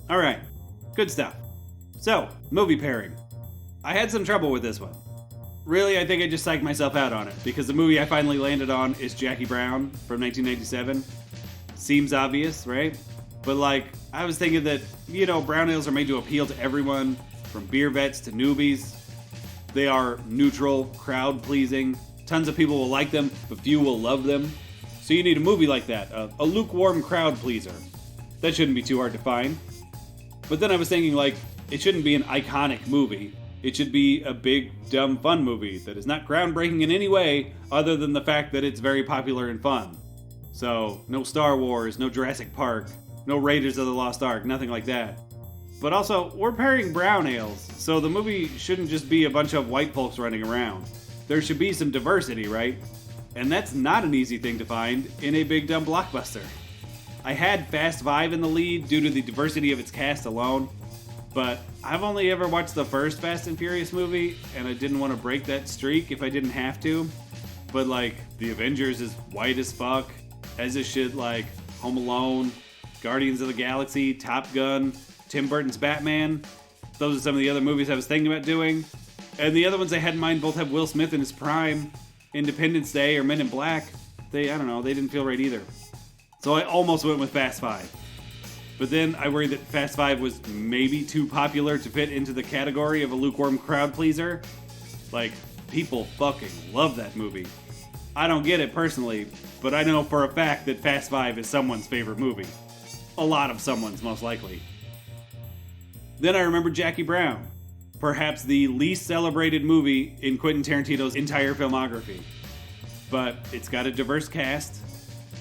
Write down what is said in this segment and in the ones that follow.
Alright, good stuff. So, movie pairing. I had some trouble with this one. Really, I think I just psyched myself out on it, because the movie I finally landed on is Jackie Brown from 1997. Seems obvious, right? But I was thinking that, brown ales are made to appeal to everyone, from beer vets to newbies. They are neutral, crowd-pleasing. Tons of people will like them, but few will love them. So you need a movie like that, a lukewarm crowd pleaser. That shouldn't be too hard to find. But then I was thinking, it shouldn't be an iconic movie. It should be a big, dumb, fun movie that is not groundbreaking in any way other than the fact that it's very popular and fun. So, no Star Wars, no Jurassic Park, no Raiders of the Lost Ark, nothing like that. But also, we're pairing brown ales, so the movie shouldn't just be a bunch of white folks running around. There should be some diversity, right? And that's not an easy thing to find in a big, dumb blockbuster. I had Fast Five in the lead due to the diversity of its cast alone, but I've only ever watched the first Fast and Furious movie, and I didn't want to break that streak if I didn't have to. But The Avengers is white as fuck, as is shit like Home Alone, Guardians of the Galaxy, Top Gun, Tim Burton's Batman. Those are some of the other movies I was thinking about doing. And the other ones I had in mind both have Will Smith in his prime. Independence Day or Men in Black. They didn't feel right either. So I almost went with Fast Five. But then I worried that Fast Five was maybe too popular to fit into the category of a lukewarm crowd pleaser. People fucking love that movie. I don't get it personally, but I know for a fact that Fast Five is someone's favorite movie. A lot of someone's, most likely. Then I remembered Jackie Brown. Perhaps the least celebrated movie in Quentin Tarantino's entire filmography. But it's got a diverse cast.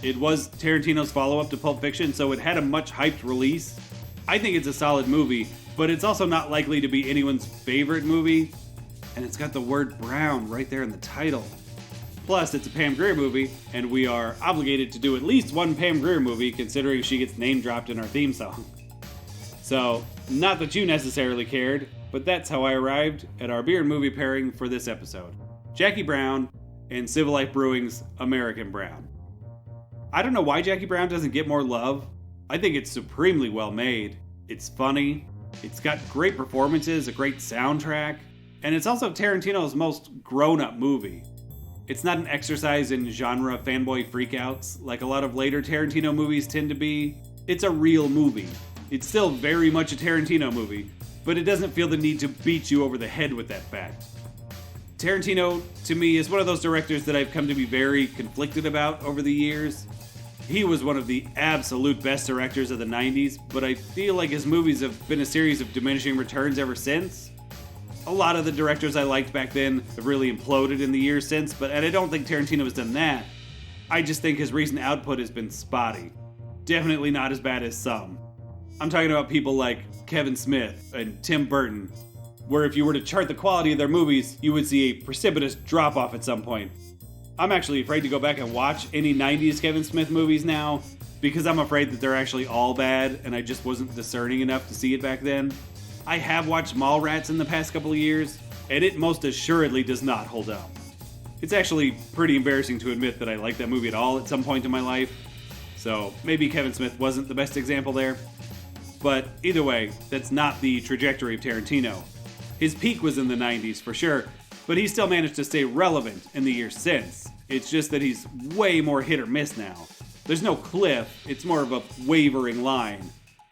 It was Tarantino's follow-up to Pulp Fiction, so it had a much hyped release. I think it's a solid movie, but it's also not likely to be anyone's favorite movie. And it's got the word brown right there in the title. Plus, it's a Pam Grier movie, and we are obligated to do at least one Pam Grier movie considering she gets name-dropped in our theme song. So, not that you necessarily cared, but that's how I arrived at our beer and movie pairing for this episode. Jackie Brown and Civil Life Brewing's American Brown. I don't know why Jackie Brown doesn't get more love. I think it's supremely well made. It's funny, it's got great performances, a great soundtrack, and it's also Tarantino's most grown-up movie. It's not an exercise in genre fanboy freakouts like a lot of later Tarantino movies tend to be. It's a real movie. It's still very much a Tarantino movie, but it doesn't feel the need to beat you over the head with that fact. Tarantino, to me, is one of those directors that I've come to be very conflicted about over the years. He was one of the absolute best directors of the 90s, but I feel like his movies have been a series of diminishing returns ever since. A lot of the directors I liked back then have really imploded in the years since, and I don't think Tarantino has done that. I just think his recent output has been spotty. Definitely not as bad as some. I'm talking about people like Kevin Smith and Tim Burton, where if you were to chart the quality of their movies, you would see a precipitous drop-off at some point. I'm actually afraid to go back and watch any 90s Kevin Smith movies now, because I'm afraid that they're actually all bad, and I just wasn't discerning enough to see it back then. I have watched Mallrats in the past couple of years, and it most assuredly does not hold up. It's actually pretty embarrassing to admit that I liked that movie at all at some point in my life, so maybe Kevin Smith wasn't the best example there. But either way, that's not the trajectory of Tarantino. His peak was in the 90s for sure, but he still managed to stay relevant in the years since. It's just that he's way more hit or miss now. There's no cliff, it's more of a wavering line.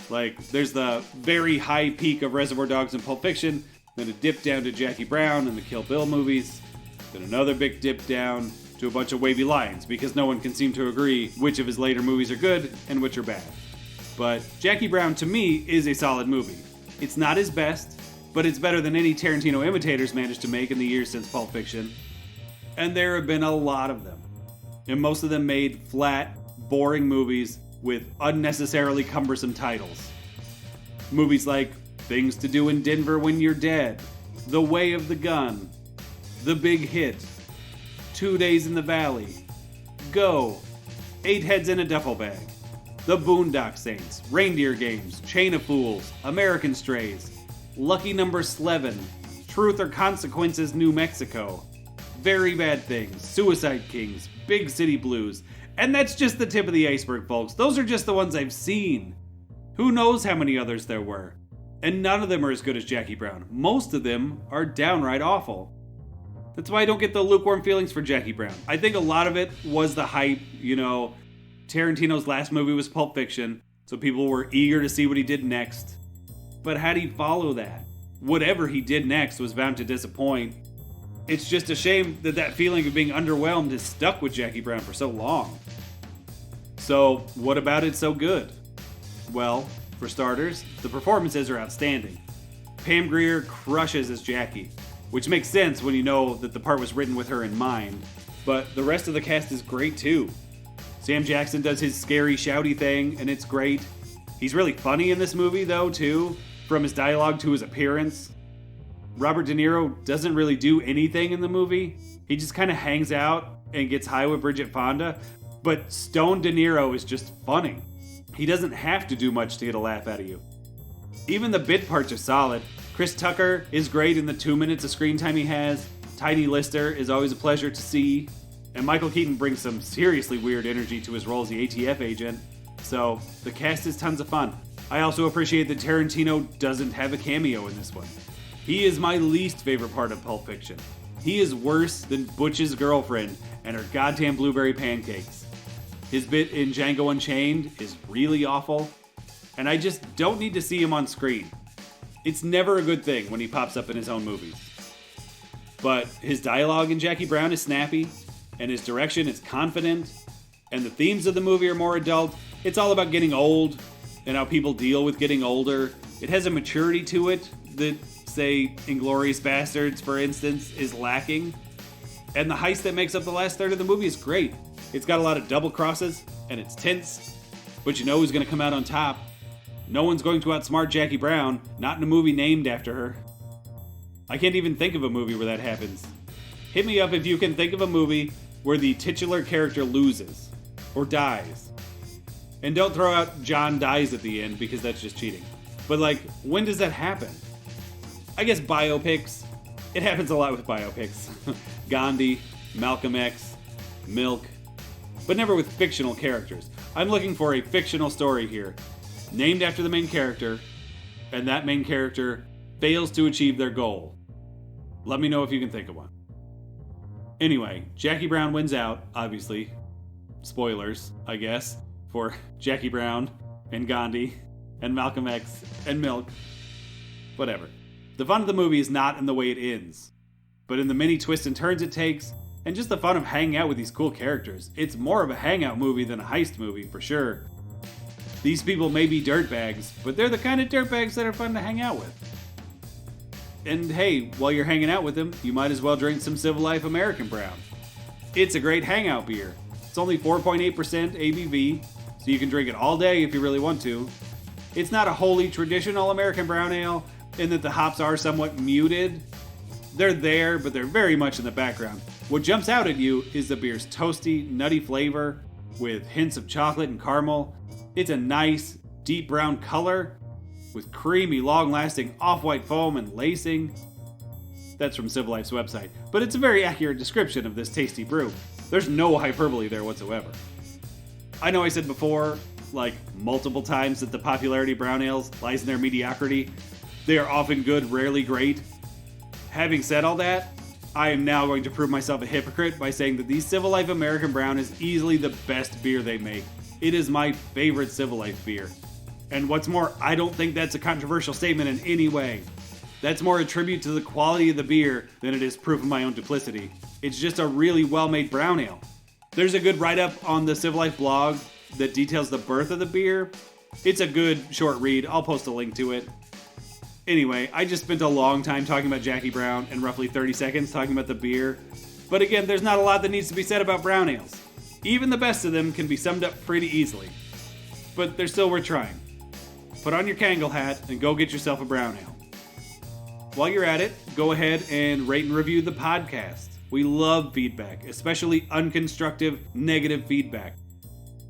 There's the very high peak of Reservoir Dogs and Pulp Fiction, then a dip down to Jackie Brown and the Kill Bill movies, then another big dip down to a bunch of wavy lines, because no one can seem to agree which of his later movies are good and which are bad. But Jackie Brown, to me, is a solid movie. It's not his best, but it's better than any Tarantino imitators managed to make in the years since Pulp Fiction. And there have been a lot of them. And most of them made flat, boring movies with unnecessarily cumbersome titles. Movies like Things to Do in Denver When You're Dead, The Way of the Gun, The Big Hit, 2 Days in the Valley, Go, 8 Heads in a Duffel Bag, The Boondock Saints, Reindeer Games, Chain of Fools, American Strays, Lucky Number 11, Truth or Consequences, New Mexico, Very Bad Things, Suicide Kings, Big City Blues, and that's just the tip of the iceberg, folks. Those are just the ones I've seen. Who knows how many others there were? And none of them are as good as Jackie Brown. Most of them are downright awful. That's why I don't get the lukewarm feelings for Jackie Brown. I think a lot of it was the hype. Tarantino's last movie was Pulp Fiction, so people were eager to see what he did next. But how do you follow that? Whatever he did next was bound to disappoint. It's just a shame that feeling of being underwhelmed has stuck with Jackie Brown for so long. So, what about it so good? Well, for starters, the performances are outstanding. Pam Grier crushes as Jackie, which makes sense when you know that the part was written with her in mind, but the rest of the cast is great too. Sam Jackson does his scary, shouty thing, and it's great. He's really funny in this movie, though, too, from his dialogue to his appearance. Robert De Niro doesn't really do anything in the movie. He just kind of hangs out and gets high with Bridget Fonda, but Stone De Niro is just funny. He doesn't have to do much to get a laugh out of you. Even the bit parts are solid. Chris Tucker is great in the 2 minutes of screen time he has. Tiny Lister is always a pleasure to see. And Michael Keaton brings some seriously weird energy to his role as the ATF agent. So, the cast is tons of fun. I also appreciate that Tarantino doesn't have a cameo in this one. He is my least favorite part of Pulp Fiction. He is worse than Butch's girlfriend and her goddamn blueberry pancakes. His bit in Django Unchained is really awful, and I just don't need to see him on screen. It's never a good thing when he pops up in his own movies. But his dialogue in Jackie Brown is snappy, and his direction is confident, and the themes of the movie are more adult. It's all about getting old, and how people deal with getting older. It has a maturity to it that, say, Inglourious Bastards, for instance, is lacking. And the heist that makes up the last third of the movie is great. It's got a lot of double crosses, and it's tense, but you know who's going to come out on top. No one's going to outsmart Jackie Brown, not in a movie named after her. I can't even think of a movie where that happens. Hit me up if you can think of a movie where the titular character loses, or dies. And don't throw out John dies at the end, because that's just cheating. But when does that happen? I guess biopics. It happens a lot with biopics. Gandhi, Malcolm X, Milk. But never with fictional characters. I'm looking for a fictional story here, named after the main character, and that main character fails to achieve their goal. Let me know if you can think of one. Anyway, Jackie Brown wins out, obviously. Spoilers, I guess, for Jackie Brown and Gandhi and Malcolm X and Milk. Whatever. The fun of the movie is not in the way it ends, but in the many twists and turns it takes, and just the fun of hanging out with these cool characters. It's more of a hangout movie than a heist movie, for sure. These people may be dirtbags, but they're the kind of dirtbags that are fun to hang out with. And hey, while you're hanging out with them, you might as well drink some Civil Life American Brown. It's a great hangout beer. It's only 4.8% ABV, so you can drink it all day if you really want to. It's not a wholly traditional American brown ale, in that the hops are somewhat muted. They're there, but they're very much in the background. What jumps out at you is the beer's toasty, nutty flavor, with hints of chocolate and caramel. It's a nice, deep brown color, with creamy, long-lasting off-white foam and lacing. That's from Civil Life's website, but it's a very accurate description of this tasty brew. There's no hyperbole there whatsoever. I know I said before, multiple times, that the popularity of brown ales lies in their mediocrity. They are often good, rarely great. Having said all that, I am now going to prove myself a hypocrite by saying that the Civil Life American Brown is easily the best beer they make. It is my favorite Civil Life beer. And what's more, I don't think that's a controversial statement in any way. That's more a tribute to the quality of the beer than it is proof of my own duplicity. It's just a really well-made brown ale. There's a good write-up on the Civil Life blog that details the birth of the beer. It's a good short read. I'll post a link to it. Anyway, I just spent a long time talking about Jackie Brown and roughly 30 seconds talking about the beer. But again, there's not a lot that needs to be said about brown ales. Even the best of them can be summed up pretty easily. But they're still worth trying. Put on your Kangol hat and go get yourself a brown ale. While you're at it, go ahead and rate and review the podcast. We love feedback, especially unconstructive, negative feedback.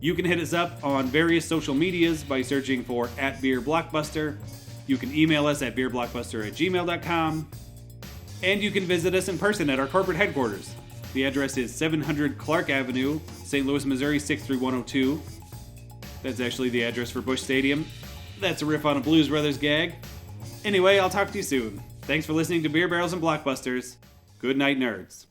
You can hit us up on various social medias by searching for @BeerBlockbuster. You can email us at beerblockbuster@gmail.com. And you can visit us in person at our corporate headquarters. The address is 700 Clark Avenue, St. Louis, Missouri 63102. That's actually the address for Busch Stadium. That's a riff on a Blues Brothers gag. Anyway, I'll talk to you soon. Thanks for listening to Beer Barrels and Blockbusters. Good night, nerds.